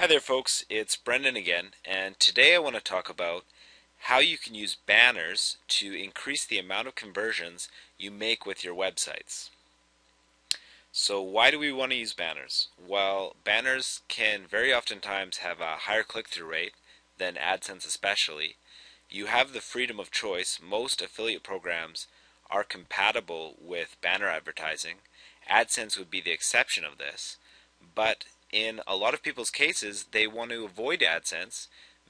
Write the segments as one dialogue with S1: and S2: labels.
S1: Hi there folks, it's Brendan again, and today I want to talk about how you can use banners to increase the amount of conversions you make with your websites. So why do we want to use banners? Well, banners can very oftentimes have a higher click-through rate than AdSense especially. You have the freedom of choice. Most affiliate programs are compatible with banner advertising. AdSense would be the exception of this, but in a lot of people's cases, they want to avoid AdSense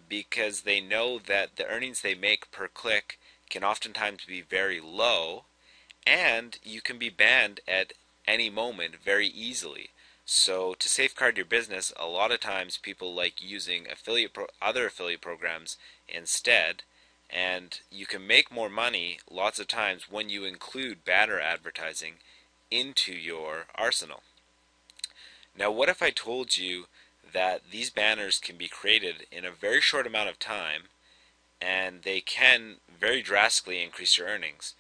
S1: because they know that the earnings they make per click can oftentimes be very low, and you can be banned at any moment very easily. So to safeguard your business, a lot of times people like using other affiliate programs instead, and you can make more money lots of times when you include banner advertising into your arsenal. Now, what if I told you that these banners can be created in a very short amount of time and they can very drastically increase your earnings?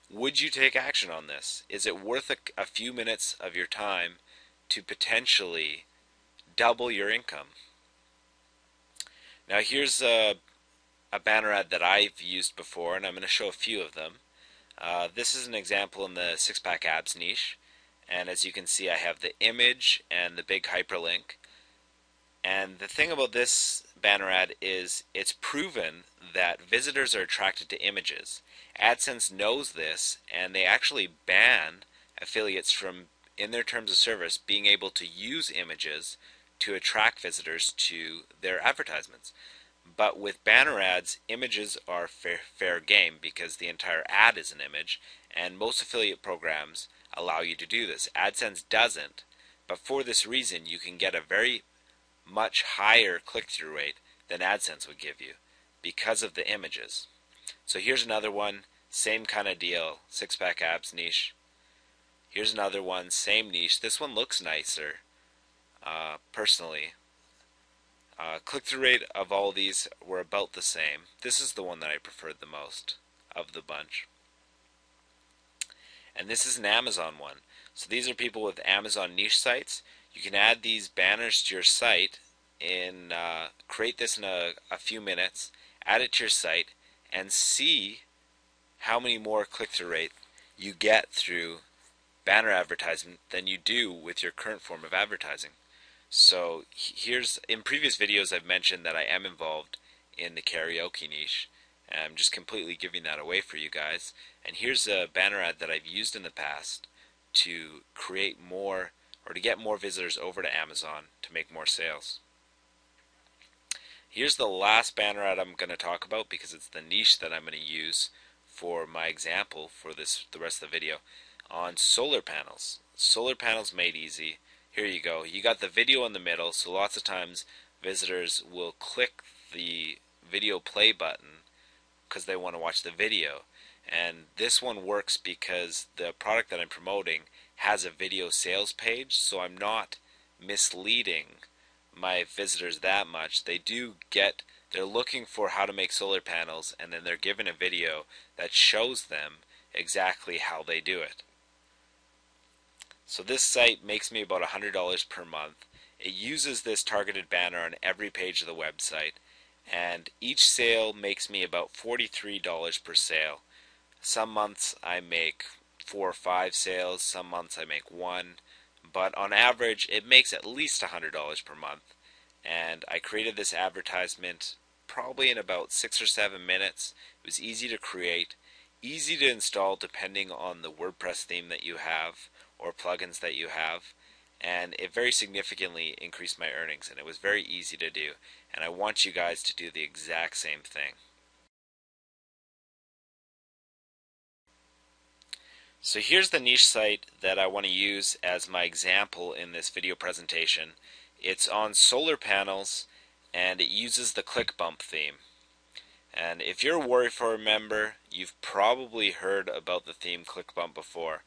S1: Would you take action on this? Is it worth a few minutes of your time to potentially double your income? Now, here's a banner ad that I've used before, and I'm going to show a few of them. This is an example in the Sixpack abs niche. And as you can see, I have the image and the big hyperlink. And the thing about this banner ad is it's proven that visitors are attracted to images. AdSense knows this, and they actually ban affiliates from, in their terms of service, being able to use images to attract visitors to their advertisements. But with banner ads, images are fair game because the entire ad is an image, and most affiliate programs allow you to do this. AdSense doesn't, but for this reason you can get a very much higher click-through rate than AdSense would give you because of the images. So here's another one, same kind of deal, six-pack abs niche. Here's another one, same niche. This one looks nicer, personally. Click-through rate of all these were about the same. This is the one that I preferred the most of the bunch. And this is an Amazon one. So these are people with Amazon niche sites. You can add these banners to your site and create this in a few minutes, add it to your site, and see how many more click-through rate you get through banner advertisement than you do with your current form of advertising. So here's, in previous videos I've mentioned that I am involved in the karaoke niche. I'm just completely giving that away for you guys. And here's a banner ad that I've used in the past to create more, or to get more visitors over to Amazon to make more sales. Here's the last banner ad I'm going to talk about because it's the niche that I'm going to use for my example for the rest of the video on solar panels. Solar panels made easy. Here you go. You got the video in the middle, so lots of times visitors will click the video play button because they want to watch the video. And this one works because the product that I'm promoting has a video sales page, so I'm not misleading my visitors that much. They're looking for how to make solar panels, and then they're given a video that shows them exactly how they do it. So this site makes me about $100 per month. It uses this targeted banner on every page of the website, and each sale makes me about $43 per sale. Some months I make 4 or 5 sales, some months I make 1, but on average it makes at least $100 per month. And I created this advertisement probably in about 6 or 7 minutes. It was easy to create, easy to install depending on the WordPress theme that you have or plugins that you have, and it very significantly increased my earnings, and it was very easy to do, and I want you guys to do the exact same thing. So here's the niche site that I want to use as my example in this video presentation. It's on solar panels, and it uses the ClickBump theme. And if you're a Worry4 member, you've probably heard about the theme ClickBump before.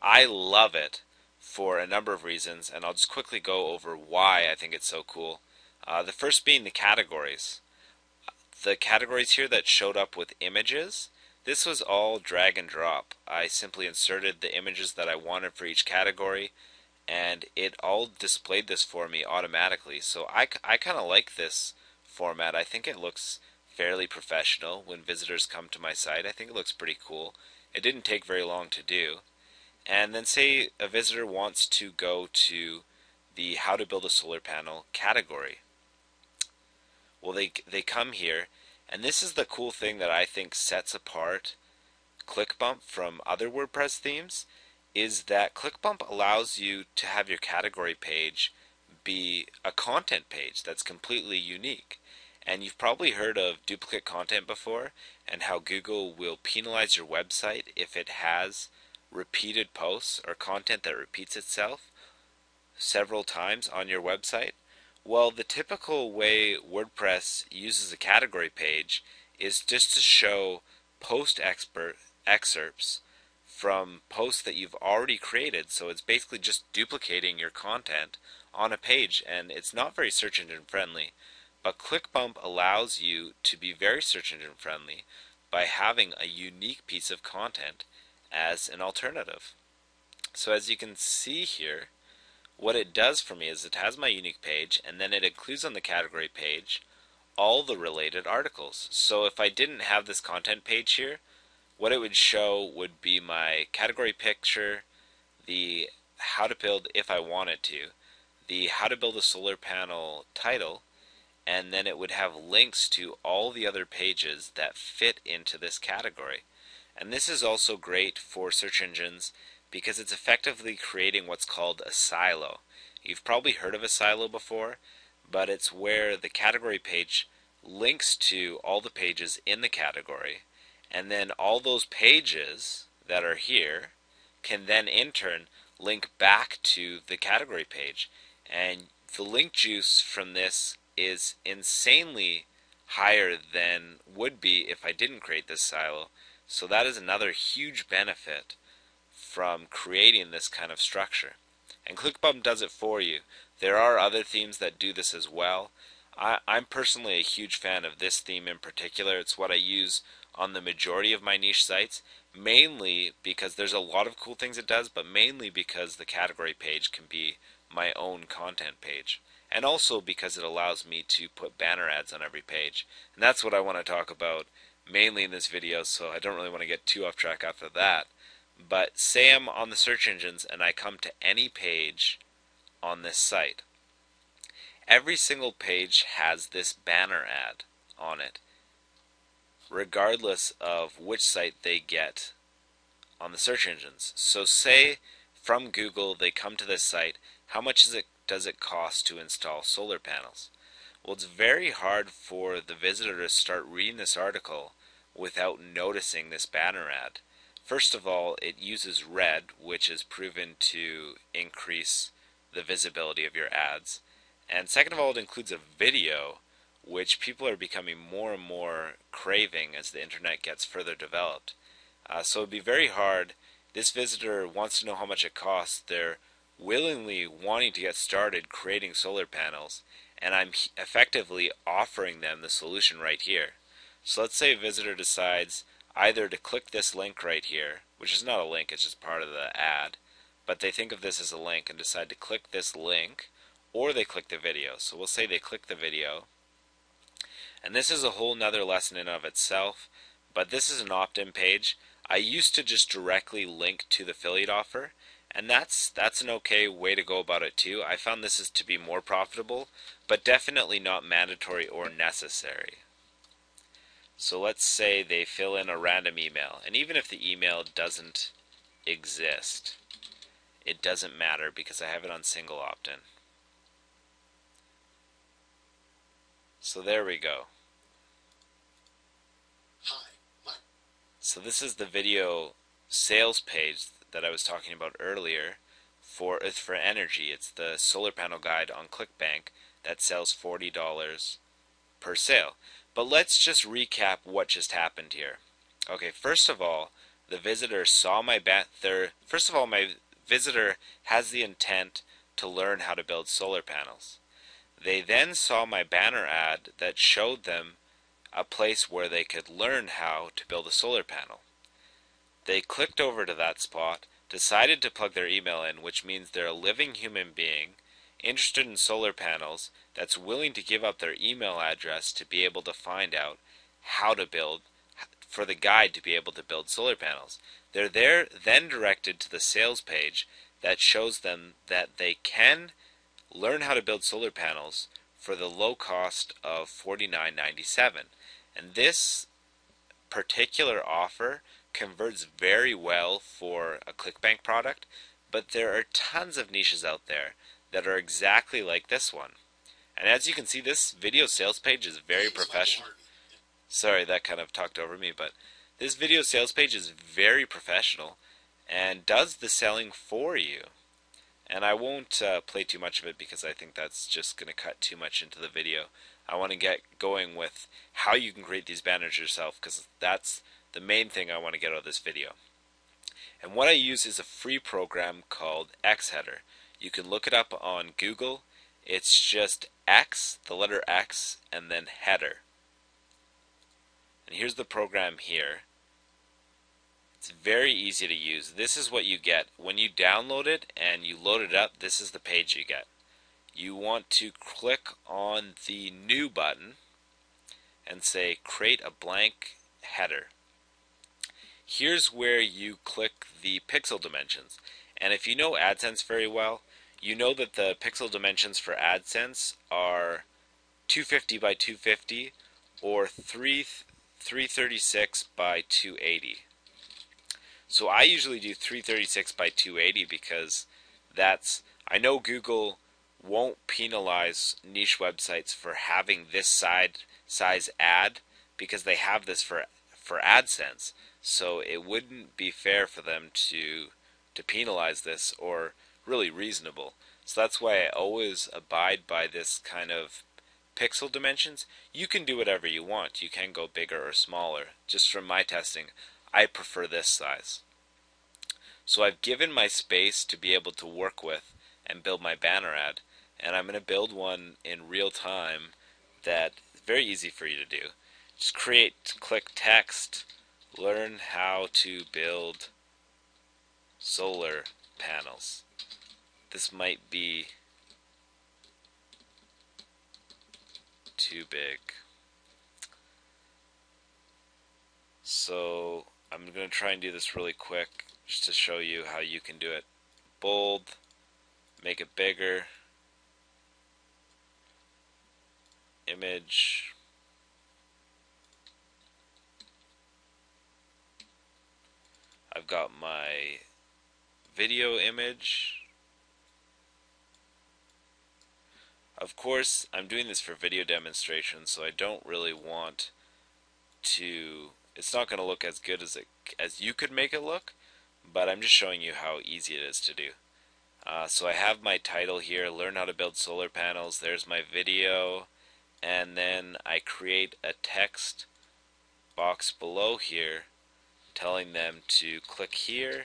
S1: I love it for a number of reasons, and I'll just quickly go over why I think it's so cool. The first being the categories. The categories here that showed up with images, this was all drag and drop. I simply inserted the images that I wanted for each category, and it all displayed this for me automatically. So I kind of like this format. I think it looks fairly professional when visitors come to my site. I think it looks pretty cool. It didn't take very long to do. And then say a visitor wants to go to the how to build a solar panel category. Well, they come here, and this is the cool thing that I think sets apart ClickBump from other WordPress themes, is that ClickBump allows you to have your category page be a content page that's completely unique. And you've probably heard of duplicate content before, and how Google will penalize your website if it has repeated posts or content that repeats itself several times on your website. Well, the typical way WordPress uses a category page is just to show post excerpts from posts that you've already created. So it's basically just duplicating your content on a page, and it's not very search engine friendly. But ClickBump allows you to be very search engine friendly by having a unique piece of content as an alternative. So as you can see here, what it does for me is it has my unique page, and then it includes on the category page all the related articles. So if I didn't have this content page here, what it would show would be my category picture, the how to build if I wanted to, the how to build a solar panel title, and then it would have links to all the other pages that fit into this category. And this is also great for search engines because it's effectively creating what's called a silo. You've probably heard of a silo before, but it's where the category page links to all the pages in the category, and then all those pages that are here can then in turn link back to the category page. And the link juice from this is insanely higher than would be if I didn't create this silo. So that is another huge benefit from creating this kind of structure. And ClickBump does it for you. There are other themes that do this as well. I'm personally a huge fan of this theme in particular. It's what I use on the majority of my niche sites, mainly because there's a lot of cool things it does, but mainly because the category page can be my own content page. And also because it allows me to put banner ads on every page. And that's what I want to talk about mainly in this video, so I don't really want to get too off track after that. But say I'm on the search engines and I come to any page on this site. Every single page has this banner ad on it, regardless of which site they get on the search engines. So say from Google they come to this site, how much does it cost to install solar panels? Well, it's very hard for the visitor to start reading this article without noticing this banner ad. First of all, it uses red, which is proven to increase the visibility of your ads. And second of all, it includes a video, which people are becoming more and more craving as the internet gets further developed. So it would be very hard. This visitor wants to know how much it costs. They're willingly wanting to get started creating solar panels, and I'm effectively offering them the solution right here. So let's say a visitor decides either to click this link right here, which is not a link, it's just part of the ad, but they think of this as a link and decide to click this link, or they click the video. So we'll say they click the video, and this is a whole nother lesson in of itself, but this is an opt-in page. I used to just directly link to the affiliate offer, and that's an okay way to go about it too. I found this is to be more profitable, but definitely not mandatory or necessary. So let's say they fill in a random email, and even if the email doesn't exist, it doesn't matter because I have it on single opt-in. So there we go. So this is the video sales page that I was talking about earlier for energy. It's the solar panel guide on ClickBank that sells $40 per sale. But let's just recap what just happened here. Okay, first of all, the visitor saw my first of all, my visitor has the intent to learn how to build solar panels. They then saw my banner ad that showed them a place where they could learn how to build a solar panel. They clicked over to that spot, decided to plug their email in, which means they're a living human being interested in solar panels that's willing to give up their email address to be able to find out how to build, for the guide to be able to build solar panels. They're then directed to the sales page that shows them that they can learn how to build solar panels for the low cost of $49.97. And this particular offer converts very well for a ClickBank product, but there are tons of niches out there that are exactly like this one. And as you can see, this video sales page is very professional. Sorry, that kind of talked over me, but this video sales page is very professional and does the selling for you. And I won't play too much of it because I think that's just going to cut too much into the video. I want to get going with how you can create these banners yourself, because that's the main thing I want to get out of this video. And what I use is a free program called Xheader. You can look it up on Google. It's just X, the letter X, and then header. And here's the program here. It's very easy to use. This is what you get. When you download it and you load it up, this is the page you get. You want to click on the New button and say Create a blank header. Here's where you click the pixel dimensions. And if you know Adsense very well, you know that the pixel dimensions for Adsense are 250 by 250 or 336 by 280. So I usually do 336 by 280 because I know Google won't penalize niche websites for having this size ad because they have this for AdSense. So it wouldn't be fair for them to penalize this, or really reasonable. So that's why I always abide by this kind of pixel dimensions. You can do whatever you want. You can go bigger or smaller. Just from my testing, I prefer this size. So I've given my space to be able to work with and build my banner ad, and I'm going to build one in real time that's very easy for you to do. Just click text, learn how to build solar panels. This might be too big. So I'm going to try and do this really quick just to show you how you can do it. Bold, make it bigger, image, I've got my video image. Of course, I'm doing this for video demonstration, so I don't really want to, it's not going to look as good as you could make it look, but I'm just showing you how easy it is to do. So I have my title here, Learn How to Build Solar Panels. There's my video, and then I create a text box below here telling them to click here.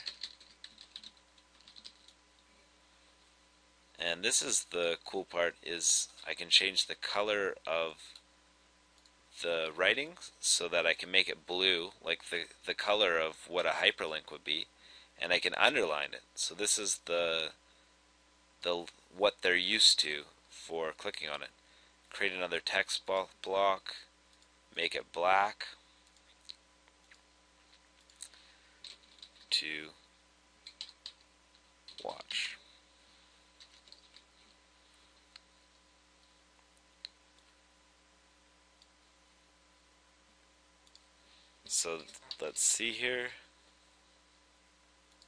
S1: And this is the cool part, is I can change the color of the writing so that I can make it blue, like the color of what a hyperlink would be, and I can underline it. So this is the what they're used to for clicking on it. Create another text block, make it black to watch. So let's see here.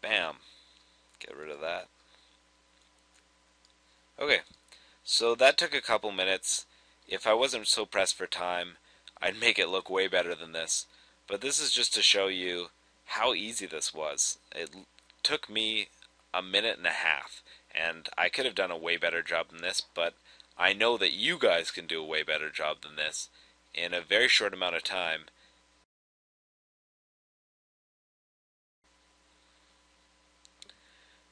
S1: Bam. Get rid of that. Okay, so that took a couple minutes. If I wasn't so pressed for time, I'd make it look way better than this. But this is just to show you how easy this was. It took me a minute and a half, and I could have done a way better job than this, but I know that you guys can do a way better job than this in a very short amount of time.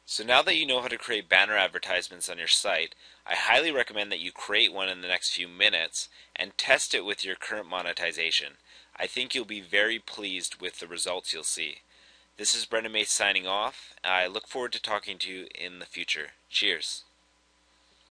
S1: So now that you know how to create banner advertisements on your site, I highly recommend that you create one in the next few minutes and test it with your current monetization. I think you'll be very pleased with the results you'll see. This is Brendan Mace signing off. I look forward to talking to you in the future. Cheers.